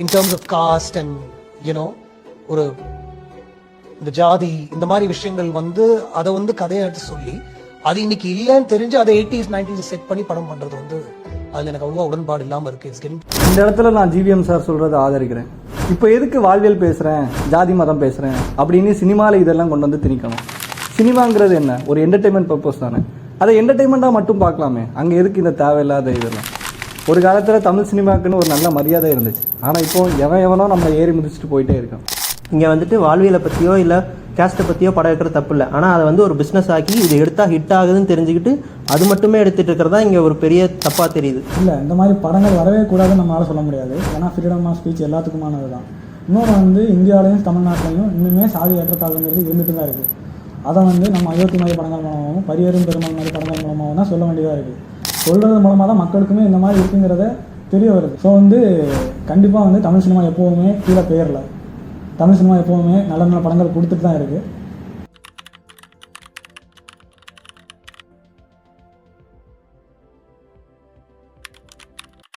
In terms of caste and you know ஒரு இந்த ஜாதி இந்த மாதிரி விஷயங்கள் வந்து அதை வந்து கதையை எடுத்து சொல்லி அது இன்னைக்கு இல்லைன்னு தெரிஞ்சு அதை 80s 90s செட் பண்ணி படம் பண்றது வந்து அதுல எனக்கு அவ்வளோ உடன்பாடு இல்லாம இருக்கு. இந்த இடத்துல நான் ஜிவிஎம் சார் சொல்றதை ஆதரிக்கிறேன். இப்போ எதுக்கு வாழ்வியல் பேசுறேன், ஜாதி மதம் பேசுறேன் அப்படின்னு சினிமாவில் இதெல்லாம் கொண்டு வந்து திணிக்கணும். சினிமாங்கிறது என்ன, ஒரு என்டர்டைன்மெண்ட் பர்பஸ் தானே. அதை என்டர்டைன்மெண்ட்டாக மட்டும் பார்க்கலாமே. அங்கே எதுக்கு இந்த தேவையில்லாத இதெல்லாம். ஒரு காலத்தில் தமிழ் சினிமாக்குன்னு ஒரு நல்ல மரியாதை இருந்துச்சு. ஆனால் இப்போ எவனோ நம்ம ஏறி மிதிச்சுட்டு போயிட்டே இருக்கோம். இங்கே வந்துட்டு வாழ்வியலை பற்றியோ இல்லை கேஸ்ட்டை பற்றியோ படம் எடுக்கிற தப்பு இல்லை. ஆனால் அதை வந்து ஒரு பிஸ்னஸ் ஆக்கி இது எடுத்தால் ஹிட் ஆகுதுன்னு தெரிஞ்சுக்கிட்டு அது மட்டுமே எடுத்துகிட்டு இருக்கிறதா இங்கே ஒரு பெரிய தப்பாக தெரியுது. இல்லை, இந்த மாதிரி படங்கள் வரவே கூடாதுன்னு நம்மளால் சொல்ல முடியாது. ஏன்னா ஃப்ரீடம் ஆஃப் ஸ்பீச் எல்லாத்துக்குமானது தான். இன்னொன்று வந்து இந்தியாவிலையும் தமிழ்நாட்டிலையும் இன்னுமே சாதி ஏற்றத்தாழ்வுங்கிறது இருந்துட்டு தான் இருக்குது. அதை வந்து நம்ம அயோத்தி மாதிரி படங்கள் மூலமாகவும் பரியரும் பெருமாள் மாதிரி படங்கள் மூலமாகவும் தான் சொல்ல வேண்டியதாக இருக்குது. சொல்கிறது மூலமாக தான் மக்களுக்குமே இந்த மாதிரி இருக்குங்கிறத தெரிய வருது. ஸோ வந்து கண்டிப்பாக வந்து தமிழ் சினிமா எப்போவுமே கீழே போயிடல. தமிழ் சினிமா எப்போவுமே நல்ல நல்ல படங்கள் கொடுத்துட்டு தான் இருக்குது.